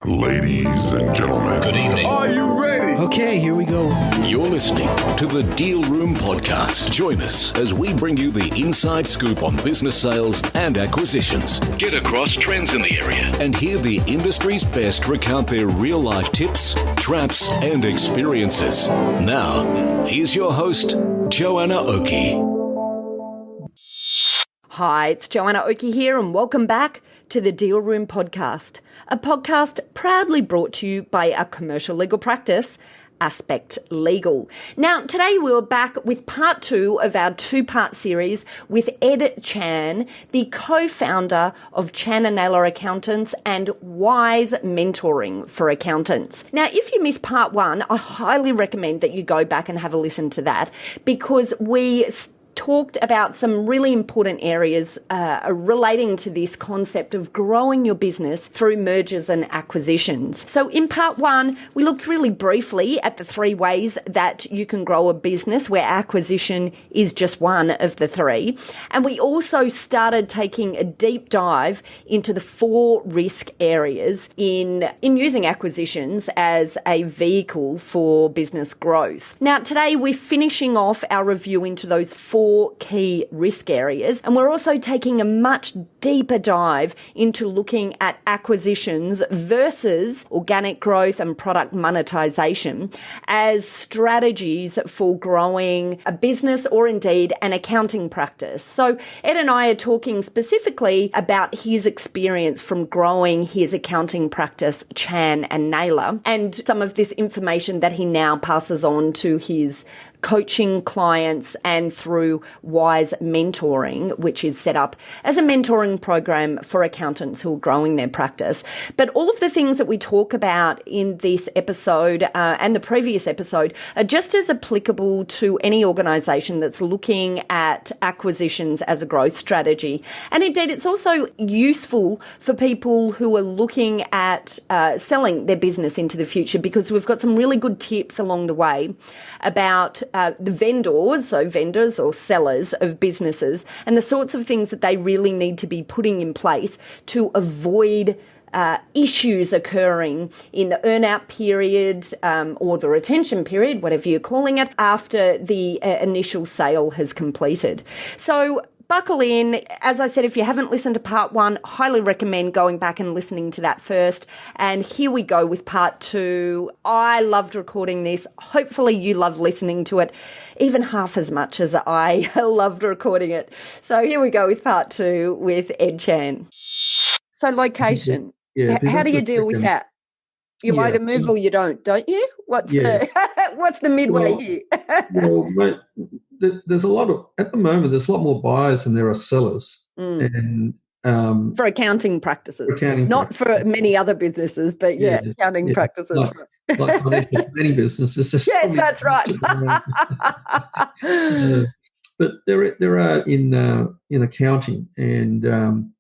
Ladies and gentlemen, Good evening. Are you ready? Okay, here we go. You're listening to the Deal Room Podcast. Join us as we bring you the inside scoop on business sales and acquisitions. Get across trends in the area and hear the industry's best recount their real-life tips, traps, and experiences. Now, here's your host, Joanna Oakey. Hi, it's Joanna Oakey here, and welcome back to the Deal Room Podcast, a podcast proudly brought to you by our commercial legal practice, Aspect Legal. Now, today we're back with part 2 of our 2-part series with Ed Chan, the co-founder of Chan & Naylor Accountants and Wise Mentoring for Accountants. Now, if you missed part 1, I highly recommend that you go back and have a listen to that, because we talked about some really important areas relating to this concept of growing your business through mergers and acquisitions. So in part 1, we looked really briefly at the 3 ways that you can grow a business, where acquisition is just one of the 3. And we also started taking a deep dive into the 4 risk areas in using acquisitions as a vehicle for business growth. Now, today we're finishing off our review into those 4 key risk areas, and we're also taking a much deeper dive into looking at acquisitions versus organic growth and product monetization as strategies for growing a business or indeed an accounting practice. So Ed and I are talking specifically about his experience from growing his accounting practice, Chan & Naylor, and some of this information that he now passes on to his coaching clients and through Wise Mentoring, which is set up as a mentoring program for accountants who are growing their practice. But all of the things that we talk about in this episode and the previous episode are just as applicable to any organisation that's looking at acquisitions as a growth strategy. And indeed, it's also useful for people who are looking at selling their business into the future, because we've got some really good tips along the way about the vendors, so vendors or sellers of businesses, and the sorts of things that they really need to be putting in place to avoid issues occurring in the earn-out period or the retention period, whatever you're calling it, after the initial sale has completed. So buckle in. As I said, if you haven't listened to part 1, highly recommend going back and listening to that first. And here we go with part 2. I loved recording this. Hopefully you love listening to it even half as much as I loved recording it. So here we go with part 2 with Ed Chan. So location. Yeah, How do you deal with that? You either move or you don't you? What's the midway here? Well, mate, there's a lot of, at the moment, there's a lot more buyers than there are sellers. And for accounting practices, not for many other businesses, but accounting practices. Like financial planning businesses. Yes, that's right. But there are in accounting, and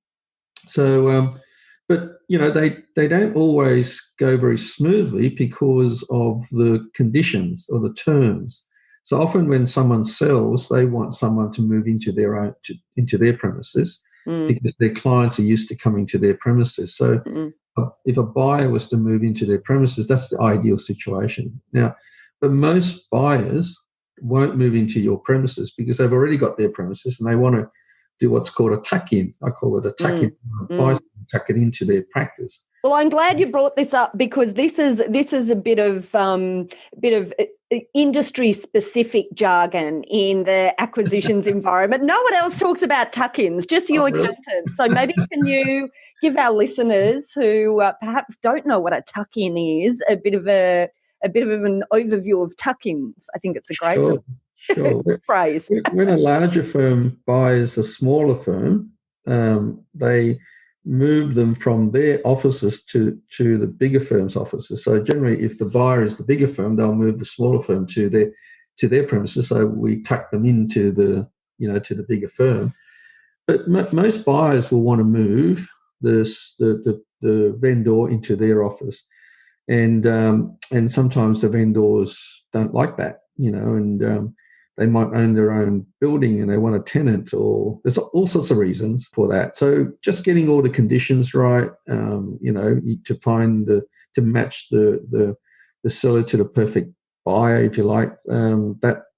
but they don't always go very smoothly because of the conditions or the terms. So often when someone sells, they want someone to move into their premises because their clients are used to coming to their premises. So if a buyer was to move into their premises, that's the ideal situation. Now, but most buyers won't move into your premises because they've already got their premises and they want to do what's called a tuck-in. I call it a tuck-in. Buyers tuck it into their practice. Well, I'm glad you brought this up, because this is a bit of industry-specific jargon in the acquisitions environment. No one else talks about tuck-ins, just you accountants. So maybe can you give our listeners who perhaps don't know what a tuck-in is a bit of an overview of tuck-ins? I think it's a great phrase. When a larger firm buys a smaller firm, they move them from their offices to the bigger firm's offices. So generally, if the buyer is the bigger firm, they'll move the smaller firm to their premises. So we tuck them into the bigger firm. But most buyers will want to move the vendor into their office, and sometimes the vendors don't like that, and they might own their own building and they want a tenant, or there's all sorts of reasons for that. So just getting all the conditions right, to find to match the seller to the perfect buyer, if you like,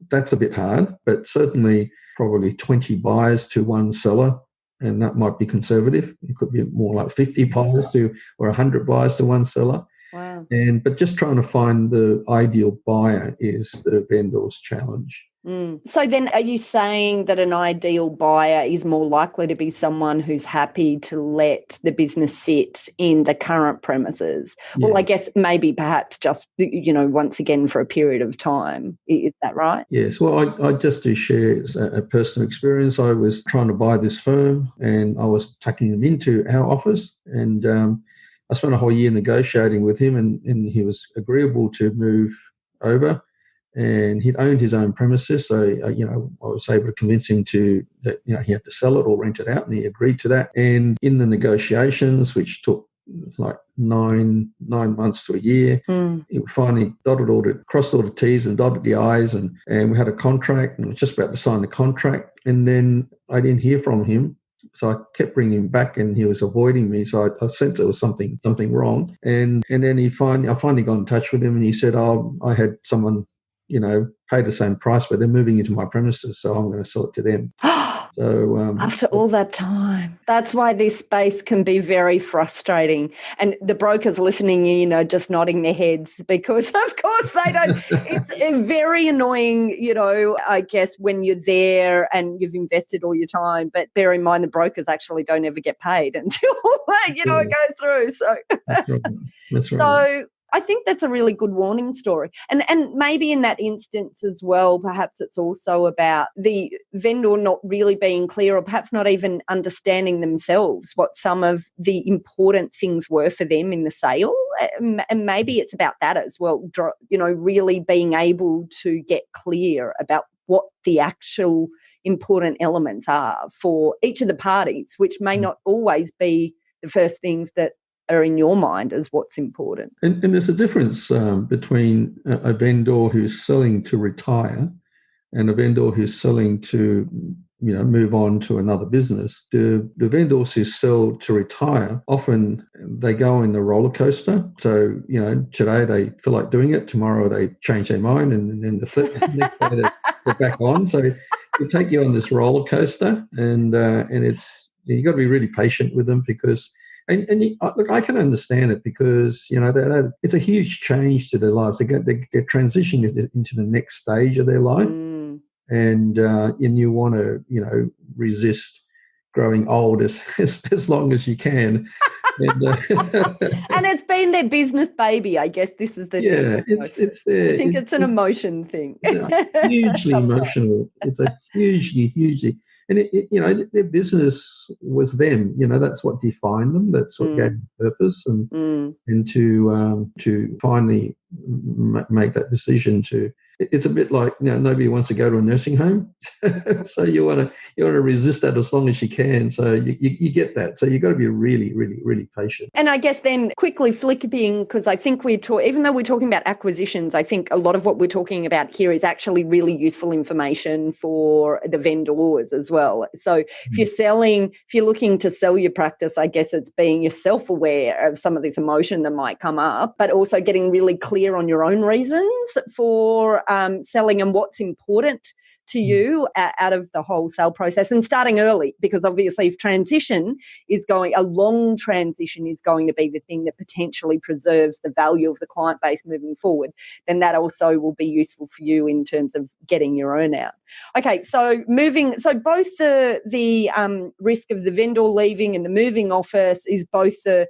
that's a bit hard, but certainly probably 20 buyers to one seller, and that might be conservative. It could be more like 50 buyers to, or 100 buyers to one seller. Wow. But just trying to find the ideal buyer is the vendor's challenge. So then are you saying that an ideal buyer is more likely to be someone who's happy to let the business sit in the current premises? Yeah. Well, I guess maybe perhaps just, once again for a period of time. Is that right? Yes. Well, I just to share a personal experience. I was trying to buy this firm and I was tucking them into our office, and I spent a whole year negotiating with him, and he was agreeable to move over. And he'd owned his own premises, so I was able to convince him that he had to sell it or rent it out, and he agreed to that. And in the negotiations, which took like 9 months to a year, he finally crossed all the T's and dotted the I's, and we had a contract, and I was just about to sign the contract, and then I didn't hear from him. So I kept bringing him back, and he was avoiding me. So I sensed there was something wrong. And then I finally got in touch with him, and he said, "Oh, I had someone, pay the same price, but they're moving into my premises, so I'm going to sell it to them." So after all that time, that's why this space can be very frustrating. And the brokers listening, just nodding their heads, because of course they don't. It's very annoying, I guess, when you're there and you've invested all your time. But bear in mind, the brokers actually don't ever get paid until it goes through. So that's right. So I think that's a really good warning story. And maybe in that instance as well, perhaps it's also about the vendor not really being clear, or perhaps not even understanding themselves what some of the important things were for them in the sale. And maybe it's about that as well, really being able to get clear about what the actual important elements are for each of the parties, which may not always be the first things that are in your mind as what's important. And there's a difference between a vendor who's selling to retire and a vendor who's selling to move on to another business. The vendors who sell to retire, often they go in the roller coaster. So today they feel like doing it, tomorrow they change their mind, and then the next day they're back on. So they take you on this roller coaster, and it's you've got to be really patient with them, because look, I can understand it, because it's a huge change to their lives. They get transitioned into the next stage of their life, and you want to resist growing old as long as you can. And it's been their business baby, I guess. This is the thing. It's there. I think it's an emotion thing. Hugely emotional. It's a hugely. And their business was them. That's what defined them. That's what gave them purpose, and to finally make that decision to. It's a bit like nobody wants to go to a nursing home, so you want to resist that as long as you can. So you get that. So you've got to be really, really, really patient. And I guess then quickly flipping, because I think even though we're talking about acquisitions, I think a lot of what we're talking about here is actually really useful information for the vendors as well. So if you're looking to sell your practice, I guess it's being yourself aware of some of this emotion that might come up, but also getting really clear on your own reasons for selling and what's important to you out of the whole sale process, and starting early, because obviously if a long transition is going to be the thing that potentially preserves the value of the client base moving forward, then that also will be useful for you in terms of getting your own out. Okay, so both the risk of the vendor leaving and the moving office is both the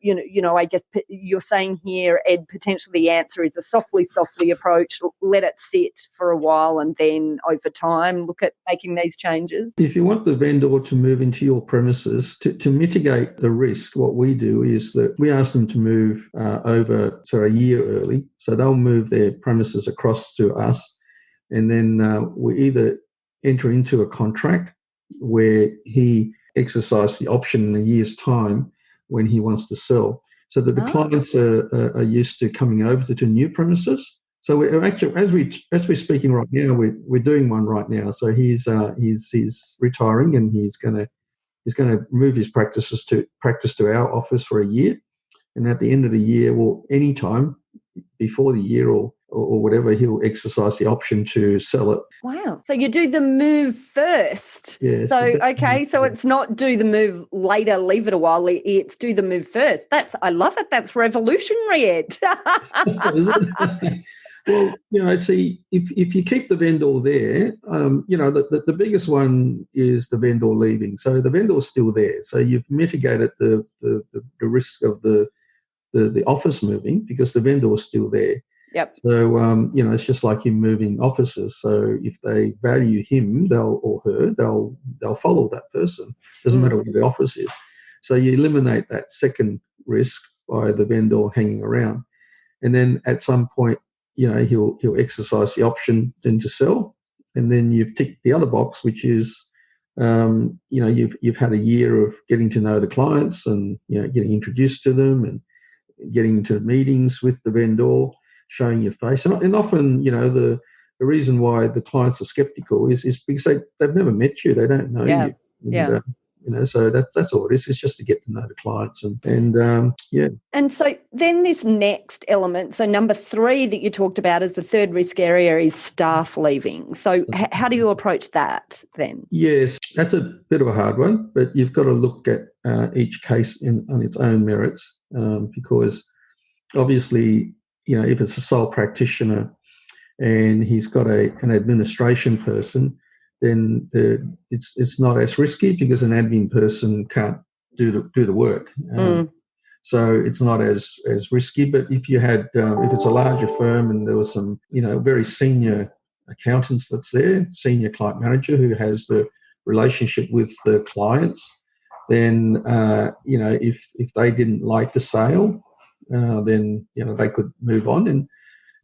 I guess you're saying here, Ed, potentially the answer is a softly approach, let it sit for a while, and then over time look at making these changes. If you want the vendor to move into your premises, to mitigate the risk, what we do is that we ask them to move over a year early. So they'll move their premises across to us, and then we either enter into a contract where he exercises the option in a year's time when he wants to sell, so that the clients are used to coming over to new premises, So we're actually, as we're speaking right now, we're doing one right now. So he's retiring, and he's going to move his practice to our office for a year, and at the end of the year, or any time before the year or whatever, he'll exercise the option to sell it. Wow. So you do the move first. Yeah. So, okay, so it's not do the move later, leave it a while. It's do the move first. I love it. That's revolutionary, Ed. Is it? Well, see, if you keep the vendor there, the biggest one is the vendor leaving. So the vendor's still there. So you've mitigated the risk of the office moving because the vendor's still there. Yep. So, it's just like him moving offices. So if they value him, they'll follow that person. Doesn't matter what the office is. So you eliminate that second risk by the vendor hanging around. And then at some point, he'll exercise the option then to sell. And then you've ticked the other box, which is, you've had a year of getting to know the clients and, getting introduced to them and getting into meetings with the vendor, showing your face. And often, the reason why the clients are skeptical is because they've never met you. They don't know you. And, so that's all it is. It's just to get to know the clients and. And so then this next element, so number 3 that you talked about as the third risk area is staff leaving. So how do you approach that then? Yes, that's a bit of a hard one, but you've got to look at each case on its own merits because obviously, if it's a sole practitioner and he's got an administration person, then it's not as risky because an admin person can't do the work. So it's not as risky. But if you had, if it's a larger firm and there was some, very senior accountants that's there, senior client manager who has the relationship with the clients, then if they didn't like the sale, then they could move on.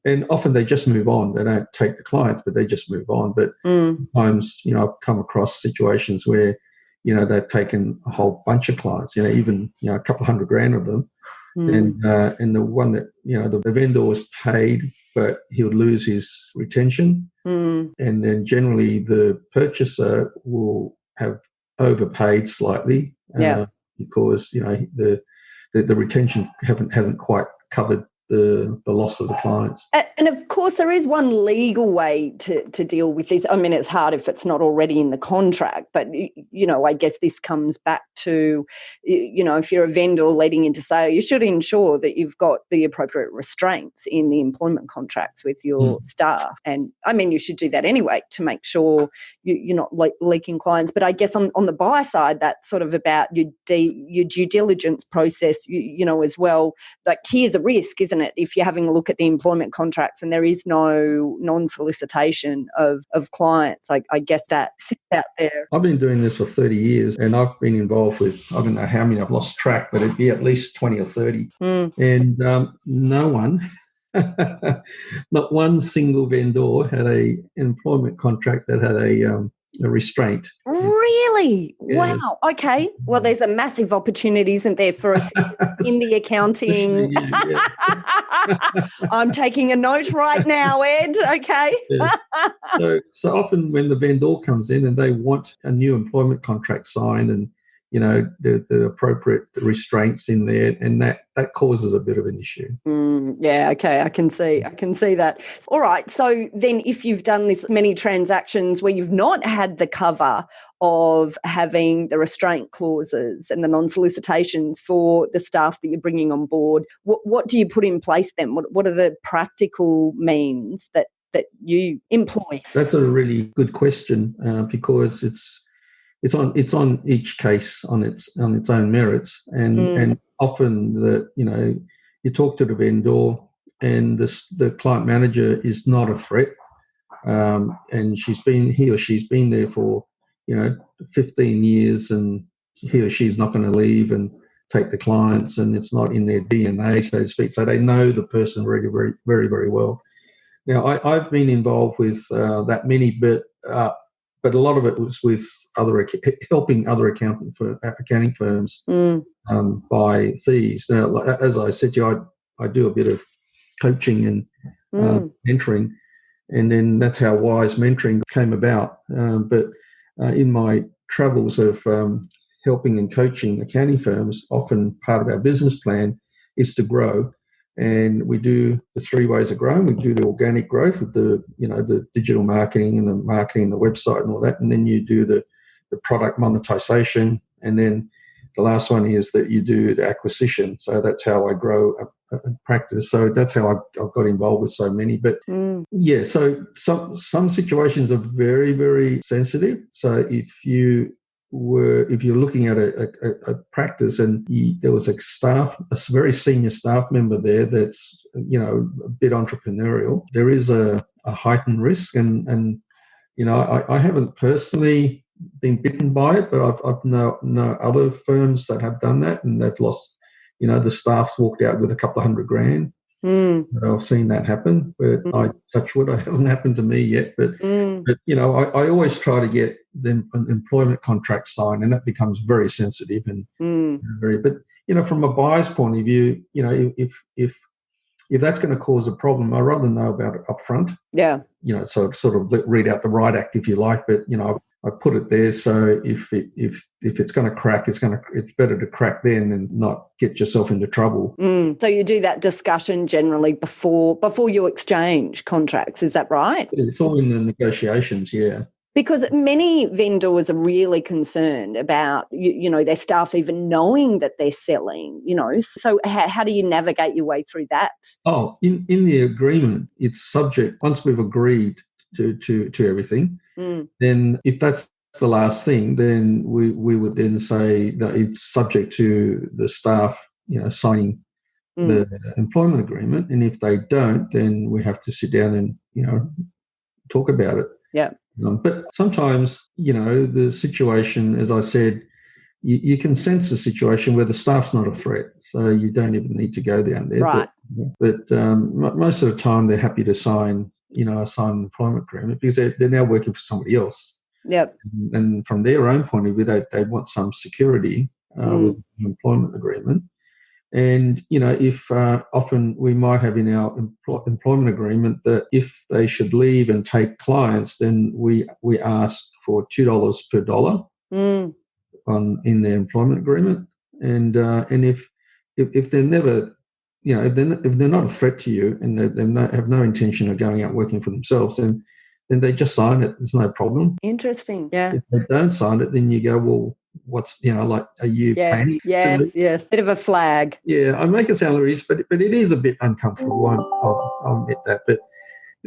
And often they just move on. They don't take the clients, but they just move on. But sometimes, I've come across situations where, they've taken a whole bunch of clients, even, a couple of $100,000 of them. And the one that, the vendor was paid, but he'll lose his retention. And then generally the purchaser will have overpaid slightly because, the retention hasn't quite covered the loss of the clients. And of course, there is one legal way to deal with this. I mean, it's hard if it's not already in the contract, but, I guess this comes back to, if you're a vendor leading into sale, you should ensure that you've got the appropriate restraints in the employment contracts with your staff. And, I mean, you should do that anyway to make sure you're not leaking clients. But I guess on the buyer side, that's sort of about your due diligence process, as well. Like, here's a risk, isn't it, if you're having a look at the employment contracts and there is no non-solicitation of clients. I guess that sits out there. I've been doing this for 30 years and I've been involved with, I don't know how many, I've lost track, but it'd be at least 20 or 30. And no one, not one single vendor had an employment contract that had a restraint. Really? Yeah. Wow. Okay. Well, there's a massive opportunity, isn't there, for us in the accounting? I'm taking a note right now, Ed. Okay. Yes. So often when the vendor comes in and they want a new employment contract signed and, the appropriate restraints in there, and that causes a bit of an issue. Yeah, okay, I can see that. All right, so then if you've done this many transactions where you've not had the cover of having the restraint clauses and the non-solicitations for the staff that you're bringing on board, what do you put in place then? What are the practical means that you employ? That's a really good question because it's on each case on its own merits, and often you talk to the vendor and the client manager is not a threat, and he or she's been there for 15 years, and he or she's not going to leave and take the clients, and it's not in their DNA, so to speak. So they know the person very, very, very, very well. Now I've been involved with that many, but a lot of it was with helping other accounting firms by fees. Now, as I said to you, I do a bit of coaching, and mentoring. And then that's how Wise Mentoring came about. But in my travels of helping and coaching accounting firms, often part of our business plan is to grow. And we do the 3 ways of growing. We do the organic growth with the digital marketing and the website and all that. And then you do the product monetization. And then the last one is that you do the acquisition. So that's how I grow a practice. So that's how I got involved with so many. But yeah, so some situations are very, very sensitive. So if you're looking at a practice and there was a very senior staff member there that's a bit entrepreneurial, there is a heightened risk. And I haven't personally been bitten by it, but I've know other firms that have done that and they've lost. The staff's walked out with a couple of $100,000. I've seen that happen, but I touch wood, it hasn't happened to me yet. But I always try to get the employment contract signed, and that becomes very sensitive and very. But from a buyer's point of view, if that's going to cause a problem, I'd rather know about it up front. Yeah. So sort of read out the riot act if you like, but I put it there so if it's going to crack, it's better to crack then and not get yourself into trouble. So you do that discussion generally before you exchange contracts, is that right? It's all in the negotiations, yeah. Because many vendors are really concerned about, their staff even knowing that they're selling, So how do you navigate your way through that? Oh, in the agreement, it's subject, once we've agreed to everything, then if that's the last thing, then we would then say that it's subject to the staff, signing the employment agreement. And if they don't, then we have to sit down and, talk about it. Yeah. But sometimes, the situation, as I said, you can sense a situation where the staff's not a threat, so you don't even need to go down there. Right. But most of the time, they're happy to sign an employment agreement because they're now working for somebody else. Yep. And from their own point of view, they want some security with the employment agreement. And, if often we might have in our employment agreement that if they should leave and take clients, then we ask for $2 per dollar in their employment agreement. And if they're never, if they're not a threat to you and they have no intention of going out working for themselves, then they just sign it. There's no problem. Interesting. Yeah. If they don't sign it, then you go, well, what's, are you paying? Yes. Bit of a flag. Yeah, I make it sound risk, but it is a bit uncomfortable. I'll admit that. But,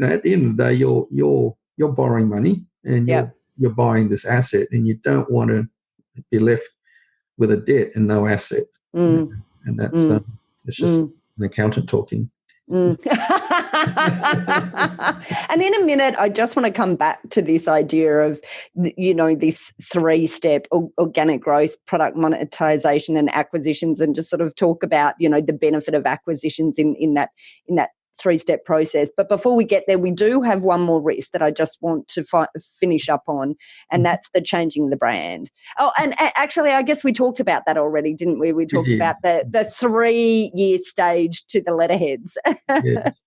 at the end of the day, you're borrowing money and you're buying this asset, and you don't want to be left with a debt and no asset. And that's it's just an accountant talking. And in a minute, I just want to come back to this idea of, this 3-step organic growth, product monetization and acquisitions, and just sort of talk about, the benefit of acquisitions in that 3-step process. But before we get there, we do have one more risk that I just want to finish up on, and that's the changing the brand. Oh, and actually, I guess we talked about that already, didn't we? We talked about the 3-year stage to the letterheads.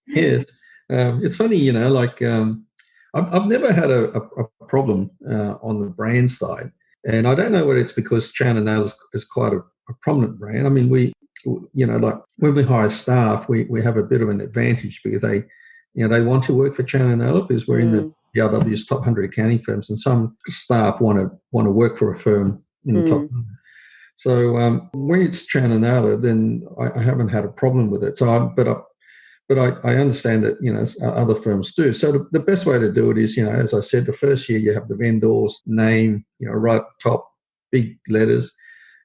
Yes. It's funny, I've never had a problem on the brand side, and I don't know whether it's because Joanna and Ed is quite a prominent brand. I mean, when we hire staff, we have a bit of an advantage because they want to work for Joanna and Ed because we're in the BRW's top 100 accounting firms, and some staff want to work for a firm in the top 100. So when it's Joanna and Ed, then I haven't had a problem with it. So, but I understand that other firms do. So the best way to do it is, as I said, the first year you have the vendor's name, right at the top, big letters,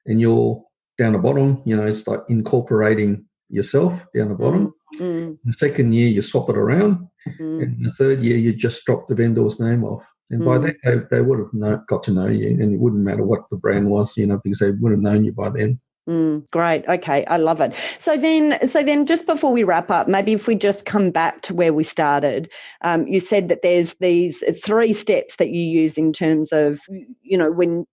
and you're down the bottom, it's like incorporating yourself down the bottom. The second year, you swap it around. And the third year, you just drop the vendor's name off. And by then, they would have got to know you, and it wouldn't matter what the brand was, because they would have known you by then. Great. Okay. I love it. So then just before we wrap up, maybe if we just come back to where we started, you said that there's these 3 steps that you use in terms of, when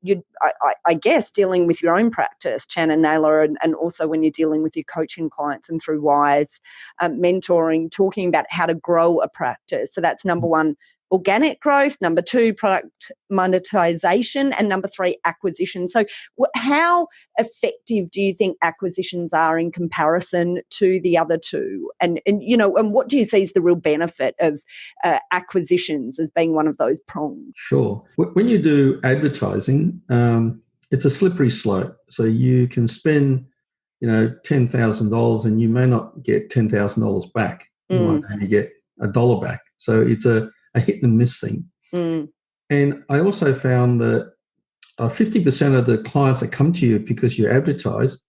I guess, dealing with your own practice, Chan and Naylor, and also when you're dealing with your coaching clients and through WISE, mentoring, talking about how to grow a practice. So that's number 1, organic growth, number 2, product monetization, and number 3, acquisition. So how effective do you think acquisitions are in comparison to the other 2? And what do you see as the real benefit of acquisitions as being one of those prongs? Sure. When you do advertising, it's a slippery slope. So you can spend, $10,000 and you may not get $10,000 back. You might only get $1 back. So it's a hit and miss thing. And I also found that 50% of the clients that come to you because you advertise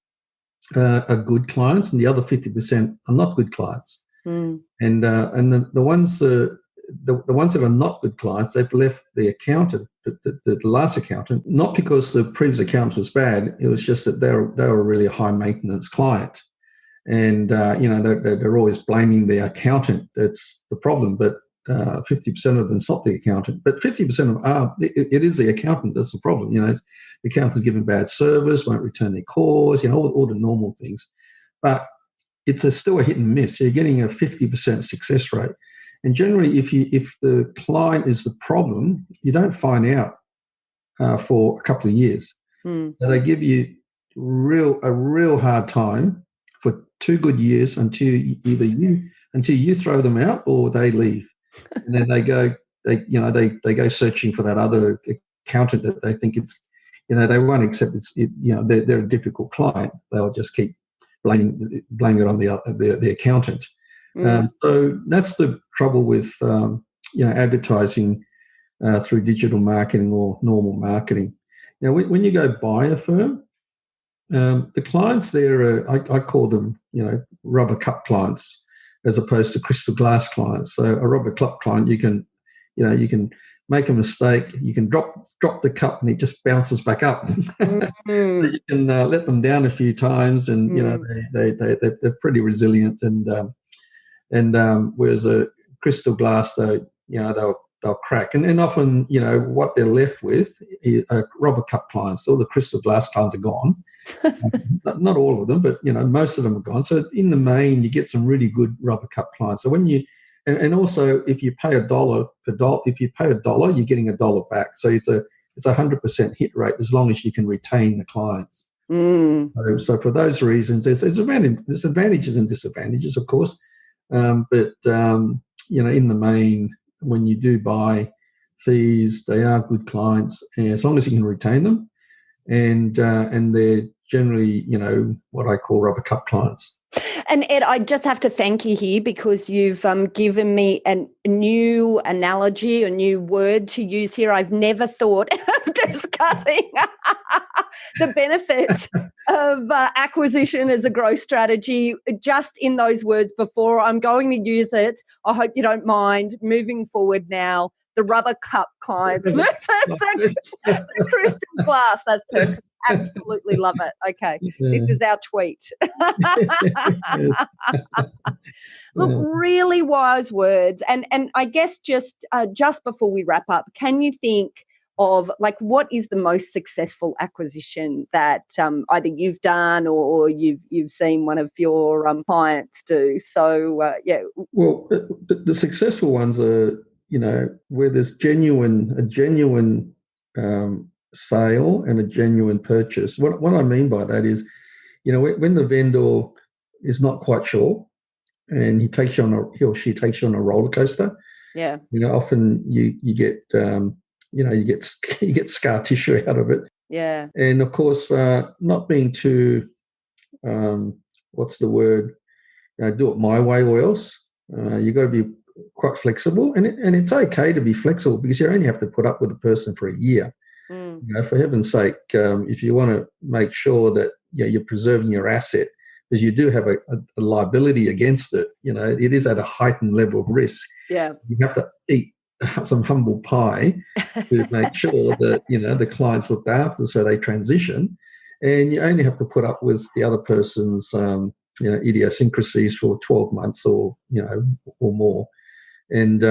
are good clients, and the other 50% are not good clients. And the ones that are not good clients, they've left the accountant, the last accountant, not because the previous accountant was bad. It was just that they were really a high maintenance client, and they're always blaming the accountant. That's the problem, but 50% of them, it's not the accountant, but 50% of it is the accountant that's the problem. The accountant's giving bad service, won't return their calls, all the normal things. But it's still a hit and miss. So you're getting a 50% success rate. And generally, if the client is the problem, you don't find out for a couple of years. So they give you a real hard time for 2 good years until you throw them out or they leave. And then they go searching for that other accountant that they think it's, they won't accept they're a difficult client. They'll just keep blaming it on the accountant. So that's the trouble with advertising through digital marketing or normal marketing. Now, when you go buy a firm, the clients there I call them rubber cup clients, as opposed to crystal glass clients. So a rubber cup client, you can make a mistake, you can drop the cup and it just bounces back up. So you can let them down a few times, and they're pretty resilient. And whereas a crystal glass, they'll crack. And often, what they're left with are rubber cup clients. All the crystal glass clients are gone. Not all of them, but most of them are gone. So in the main, you get some really good rubber cup clients. So when you and also if you pay $1 per dollar, you're getting $1 back. So it's a 100% hit rate as long as you can retain the clients. So for those reasons, there's advantages and disadvantages, of course. But in the main, when you do buy fees, they are good clients, and as long as you can retain them, and they're generally, what I call rubber cup clients. And Ed, I just have to thank you here because you've given me a new analogy, a new word to use here. I've never thought of discussing the benefits of acquisition as a growth strategy just in those words before. I'm going to use it. I hope you don't mind moving forward now. The rubber cup clients versus the crystal glass. That's perfect. Absolutely love it. Okay, this is our tweet. Look, really wise words. And I guess just before we wrap up, can you think of what is the most successful acquisition that either you've done or you've seen one of your clients do? So yeah. Well, the successful ones are where there's a genuine sale and a genuine purchase. What I mean by that is, when the vendor is not quite sure, and he or she takes you on a roller coaster. Yeah. Often you get you get scar tissue out of it. Yeah. And of course, not being too what's the word? Do it my way or else. You got to be quite flexible, and it's okay to be flexible because you only have to put up with a person for a year. For heaven's sake, if you want to make sure that you're preserving your asset, because you do have a liability against it, it is at a heightened level of risk. Yeah, you have to eat some humble pie to make sure that the clients looked after, so they transition. and you only have to put up with the other person's idiosyncrasies for 12 months or more, and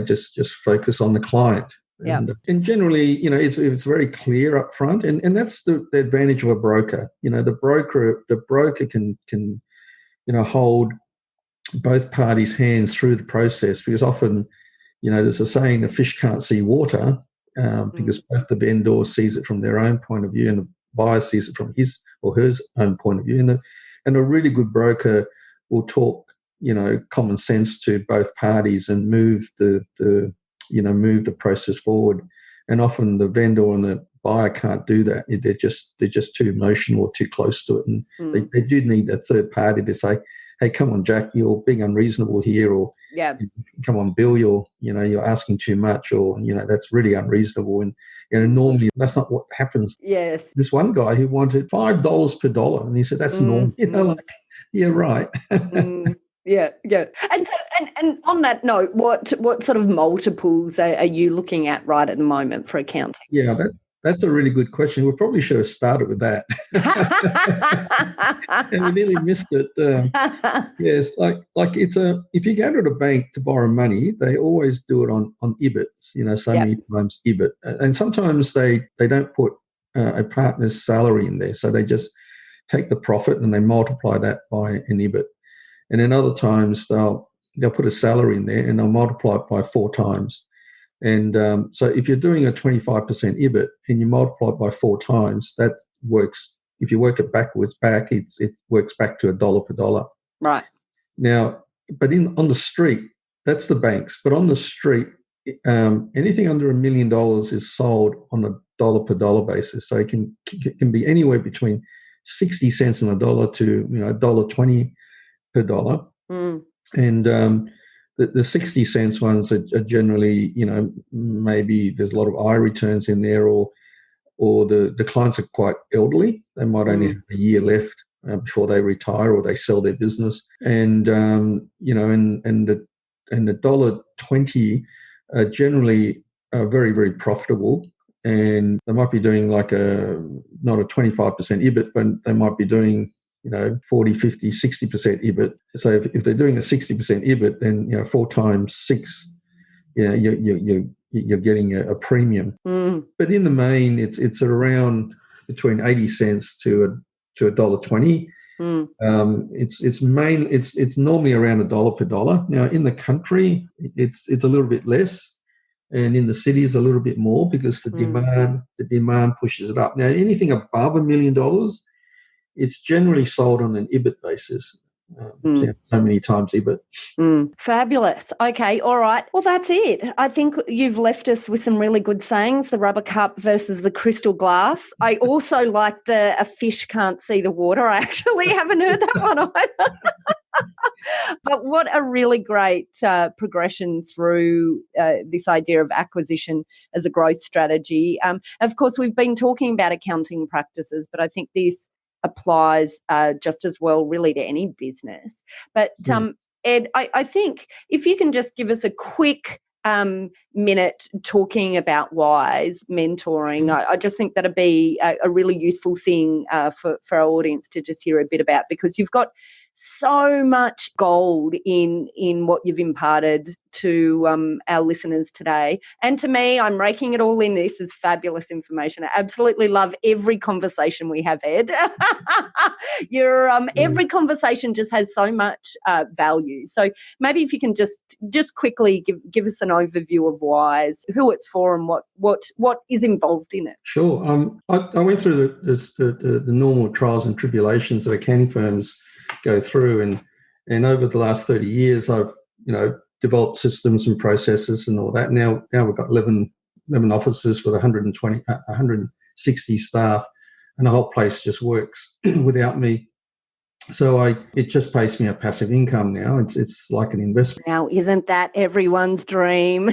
just focus on the client. Yeah. And generally, it's very clear up front, and that's the advantage of a broker. The broker can hold both parties' hands through the process, because often, there's a saying, a fish can't see water, because both the vendor sees it from their own point of view and the buyer sees it from his or her own point of view. And a really good broker will talk, common sense to both parties and move the process forward. And often the vendor and the buyer can't do that. They're just too emotional or too close to it, and they do need a third party to say, "Hey, come on, Jack, you're being unreasonable here," or "Come on, Bill, you're asking too much," or "That's really unreasonable." And normally that's not what happens. Yes. This one guy who wanted $5 per dollar, and he said, "That's normal." Yeah, right. Yeah. And on that note, what sort of multiples are you looking at right at the moment for accounting? Yeah, that's a really good question. We probably should have started with that. And we nearly missed it. Yes, like if you go to the bank to borrow money, they always do it on EBITs, so many times EBIT. And sometimes they don't put a partner's salary in there. So they just take the profit and they multiply that by an EBIT. And then other times they'll put a salary in there and they'll multiply it by 4 times. And so if you're doing a 25% EBIT and you multiply it by 4 times, that works. If you work it backwards, it works back to $1 per dollar. Right. But on the street, that's the banks. But on the street, anything under $1 million is sold on a dollar per dollar basis. So it can be anywhere between 60 cents on a dollar to $1.20 per dollar. And the 60 cents ones are generally, maybe there's a lot of I returns in there, or the clients are quite elderly. They might only have a year left before they retire or they sell their business. And and the $1.20 are generally very, very profitable. And they might be doing not a 25% EBIT, but they might be doing 40, 50, 60% EBIT. So if they're doing a 60% EBIT, then 4 times 6, you're getting a premium. But in the main, it's around between 80 cents to $1.20. It's normally around $1 per dollar. Now in the country, it's a little bit less. And in the cities, a little bit more, because the demand pushes it up. Now, anything above $1 million, it's generally sold on an EBIT basis. So many times EBIT. Fabulous. Okay, all right. Well, that's it. I think you've left us with some really good sayings, the rubber cup versus the crystal glass. I also like a fish can't see the water. I actually haven't heard that one either. But what a really great progression through this idea of acquisition as a growth strategy. Of course, we've been talking about accounting practices, but I think this applies just as well really to any business. But Ed, I think if you can just give us a quick minute talking about WISE mentoring, I just think that'd be a really useful thing for our audience to just hear a bit about, because you've got so much gold in what you've imparted to our listeners today. And to me, I'm raking it all in. This is fabulous information. I absolutely love every conversation we have, Ed. Every conversation just has so much value. So maybe if you can just quickly give us an overview of WISE, who it's for and what is involved in it. Sure. I went through the normal trials and tribulations that accounting firms go through, and over the last 30 years I've developed systems and processes and all that. Now we've got 11 offices with 160 staff, and the whole place just works without me. So it just pays me a passive income now. It's like an investment. Now, isn't that everyone's dream?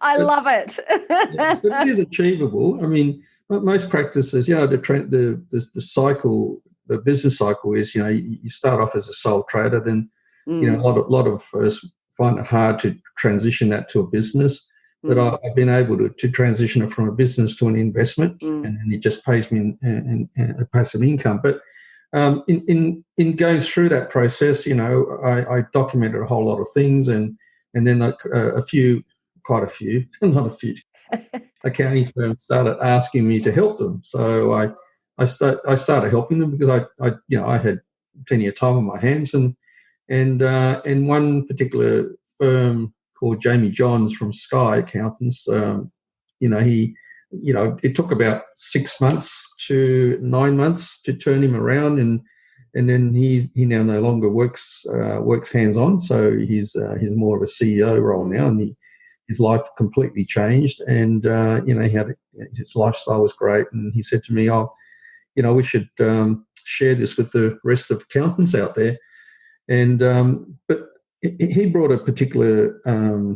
I love it. But it is achievable. I mean, most practices, the cycle, the business cycle is, you start off as a sole trader, then a lot of us find it hard to transition that to a business. but I've been able to transition it from a business to an investment, and then it just pays me in a passive income. But in going through that process, I documented a whole lot of things, and then quite a few, not a few, accounting firms started asking me to help them. So I started helping them because I had plenty of time on my hands, and one particular firm called Jamie Johns from Sky Accountants, it took about 6 months to 9 months to turn him around, and then he now no longer works hands on, so he's more of a CEO role now, and his life completely changed, and his lifestyle was great, and he said to me, we should share this with the rest of accountants out there, and but he brought a particular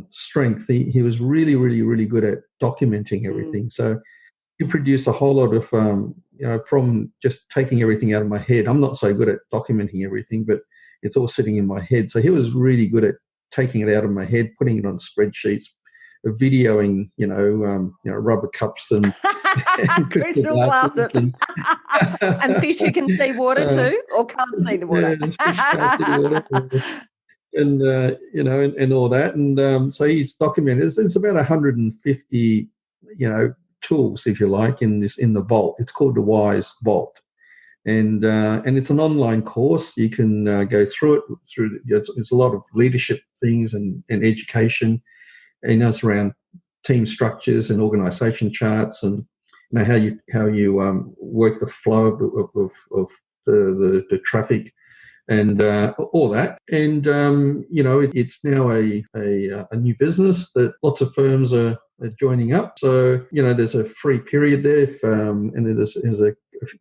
strength. He was really, really, really good at documenting everything. So he produced a whole lot of, from just taking everything out of my head. I'm not so good at documenting everything, but it's all sitting in my head. So he was really good at taking it out of my head, putting it on spreadsheets, videoing, rubber cups and crystal glasses and fish who can see water too, or can't see the water. Can't see the water. And all that, and so he's documented. There's about 150, tools, if you like, in the vault. It's called the Wise Vault, and it's an online course. You can go through it. It's a lot of leadership things and education, and it's around team structures and organisation charts, and how you work the flow of the traffic, and all that. And it's now a new business that lots of firms are joining up. So there's a free period there, and there's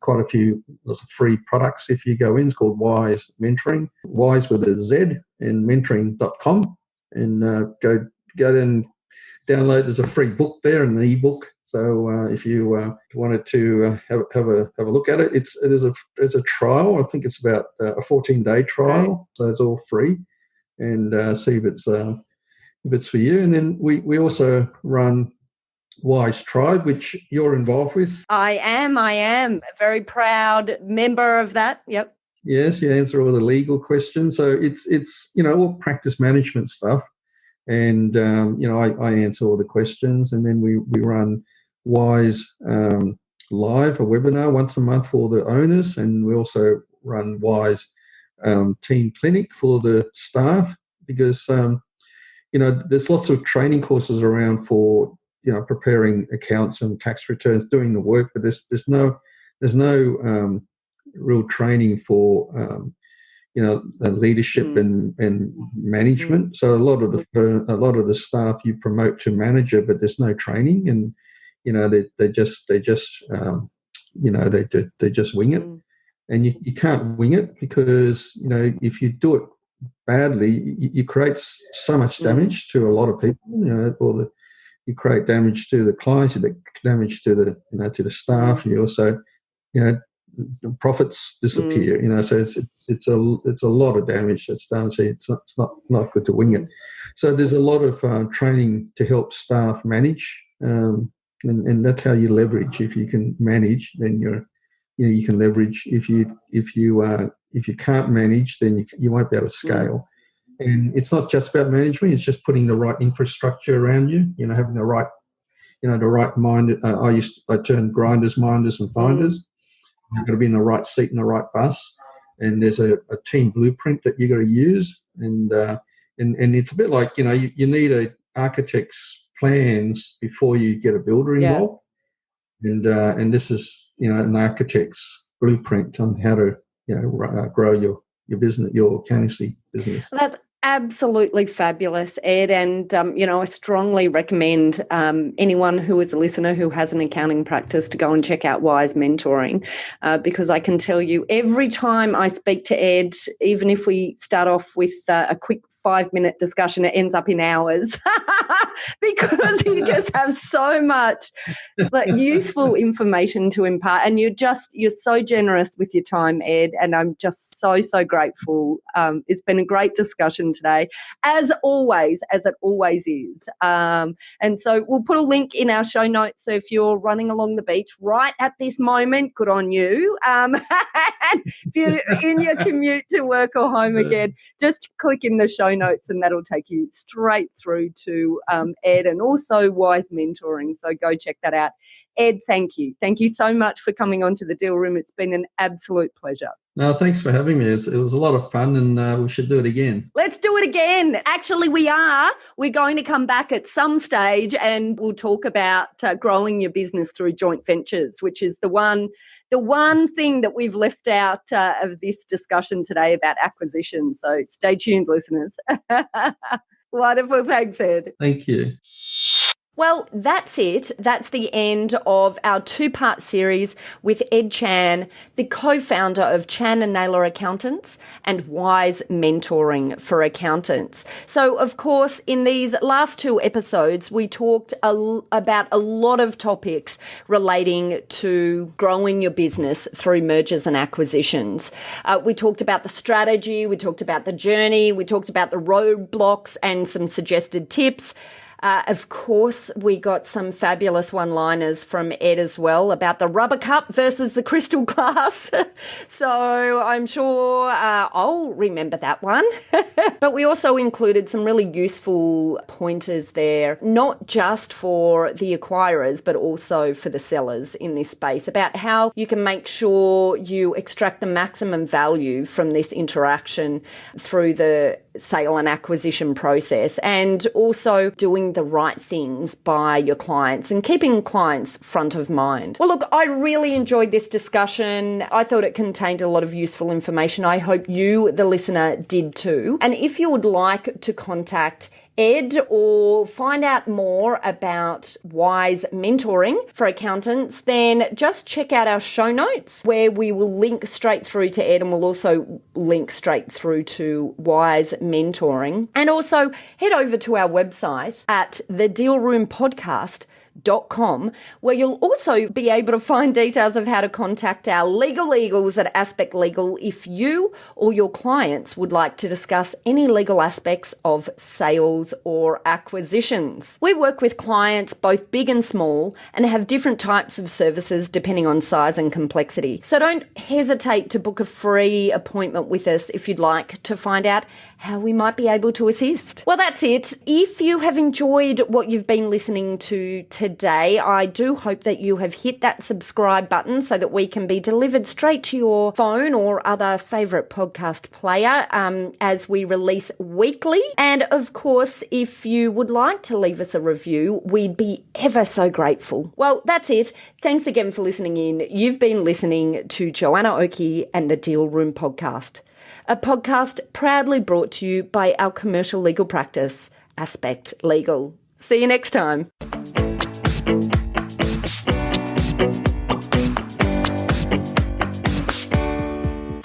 quite a few lots of free products if you go in. It's called Wise Mentoring, Wise with a Z, and mentoring.com, and go and download. There's a free book there, an ebook. So if you wanted to have a look at it, it's a trial. I think it's about a 14-day trial, so it's all free, and see if it's for you. And then we also run Wise Tribe, which you're involved with. I am a very proud member of that. Yep. Yes, you answer all the legal questions. So it's all practice management stuff, and I answer all the questions, and then we run Wise Live, a webinar once a month for the owners, and we also run Wise Team Clinic for the staff, because there's lots of training courses around for preparing accounts and tax returns, doing the work, but there's no real training for the leadership and management. So a lot of the staff you promote to manager, but there's no training, and they just wing it, and you can't wing it, because if you do it badly, you create so much damage to a lot of people. You create damage to the clients, you create damage to the staff. You also the profits disappear. So it's a lot of damage that's done. So it's not good to wing it. So there's a lot of training to help staff manage. And that's how you leverage. If you can manage, then you can leverage. If you can't manage, then you won't be able to scale. And it's not just about management; it's just putting the right infrastructure around you. Having the right mind. I turned grinders, minders, and finders. You've got to be in the right seat in the right bus. And there's a team blueprint that you got to use. And it's a bit like you need an architect's plans before you get a builder involved, and this is an architect's blueprint on how to grow your business, your accountancy business. That's absolutely fabulous, Ed, and I strongly recommend anyone who is a listener who has an accounting practice to go and check out Wise Mentoring, because I can tell you every time I speak to Ed, even if we start off with a quick 5-minute discussion, it ends up in hours because you just have so much useful information to impart. And you're so generous with your time, Ed, and I'm just so grateful. It's been a great discussion today, as always, as it always is. And so we'll put a link in our show notes. So if you're running along the beach right at this moment, good on you. And if you're in your commute to work or home again, just click in the show notes and that'll take you straight through to Ed and also Wise Mentoring. So go check that out. Ed, thank you. Thank you so much for coming on to the Deal Room. It's been an absolute pleasure. No, thanks for having me. It was a lot of fun and we should do it again. Let's do it again. Actually, we are. We're going to come back at some stage and we'll talk about growing your business through joint ventures, which is the one thing that we've left out of this discussion today about acquisition. So stay tuned, listeners. Wonderful. Thanks, Ed. Thank you. Well, that's it. That's the end of our 2-part series with Ed Chan, the co-founder of Chan and Naylor Accountants and Wise Mentoring for Accountants. So, of course, in these last 2 episodes, we talked about a lot of topics relating to growing your business through mergers and acquisitions. We talked about the strategy, we talked about the journey, we talked about the roadblocks and some suggested tips. Of course, we got some fabulous one-liners from Ed as well about the rubber cup versus the crystal glass. So I'm sure I'll remember that one. But we also included some really useful pointers there, not just for the acquirers, but also for the sellers in this space, about how you can make sure you extract the maximum value from this interaction through the sale and acquisition process, and also doing the right things by your clients and keeping clients front of mind. Well, look, I really enjoyed this discussion. I thought it contained a lot of useful information. I hope you, the listener, did too. And if you would like to contact Ed or find out more about Wise Mentoring for Accountants, then just check out our show notes where we will link straight through to Ed and we'll also link straight through to Wise Mentoring. And also head over to our website at thedealroompodcast.com, where you'll also be able to find details of how to contact our legal eagles at Aspect Legal if you or your clients would like to discuss any legal aspects of sales or acquisitions. We work with clients both big and small and have different types of services depending on size and complexity. So don't hesitate to book a free appointment with us if you'd like to find out how we might be able to assist. Well, that's it. If you have enjoyed what you've been listening to today, I do hope that you have hit that subscribe button so that we can be delivered straight to your phone or other favourite podcast player as we release weekly. And of course, if you would like to leave us a review, we'd be ever so grateful. Well, that's it. Thanks again for listening in. You've been listening to Joanna Oakey and the Deal Room Podcast, a podcast proudly brought to you by our commercial legal practice, Aspect Legal. See you next time.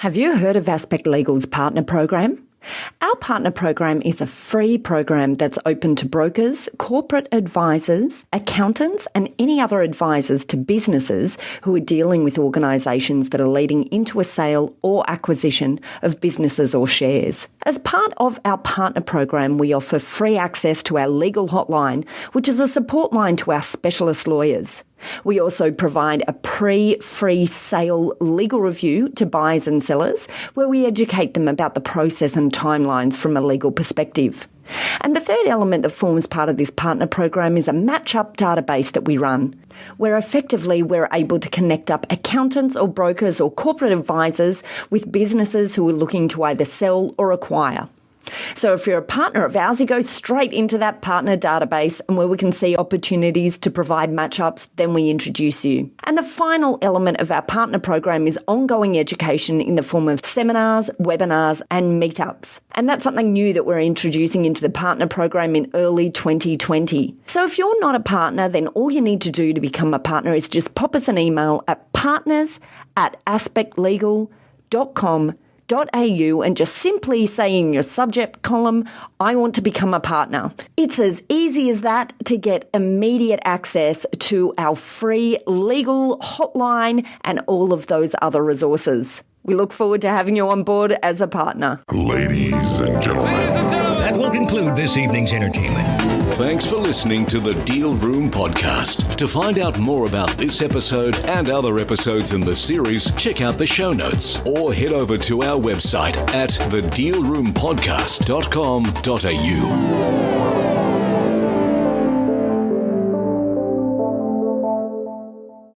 Have you heard of Aspect Legal's partner program? Our partner program is a free program that's open to brokers, corporate advisors, accountants, and any other advisors to businesses who are dealing with organisations that are leading into a sale or acquisition of businesses or shares. As part of our partner program, we offer free access to our legal hotline, which is a support line to our specialist lawyers. We also provide a free sale legal review to buyers and sellers, where we educate them about the process and timelines from a legal perspective. And the third element that forms part of this partner program is a match-up database that we run, where effectively we're able to connect up accountants or brokers or corporate advisors with businesses who are looking to either sell or acquire. So if you're a partner of ours, you go straight into that partner database, and where we can see opportunities to provide matchups, then we introduce you. And the final element of our partner program is ongoing education in the form of seminars, webinars, and meetups. And that's something new that we're introducing into the partner program in early 2020. So if you're not a partner, then all you need to do to become a partner is just pop us an email at partners@aspectlegal.com.au. dealroompodcast.com.au and just simply say in your subject column, I want to become a partner. It's as easy as that to get immediate access to our free legal hotline and all of those other resources. We look forward to having you on board as a partner. Ladies and gentlemen. That will conclude this evening's entertainment. Thanks for listening to the Deal Room Podcast. To find out more about this episode and other episodes in the series, check out the show notes or head over to our website at thedealroompodcast.com.au.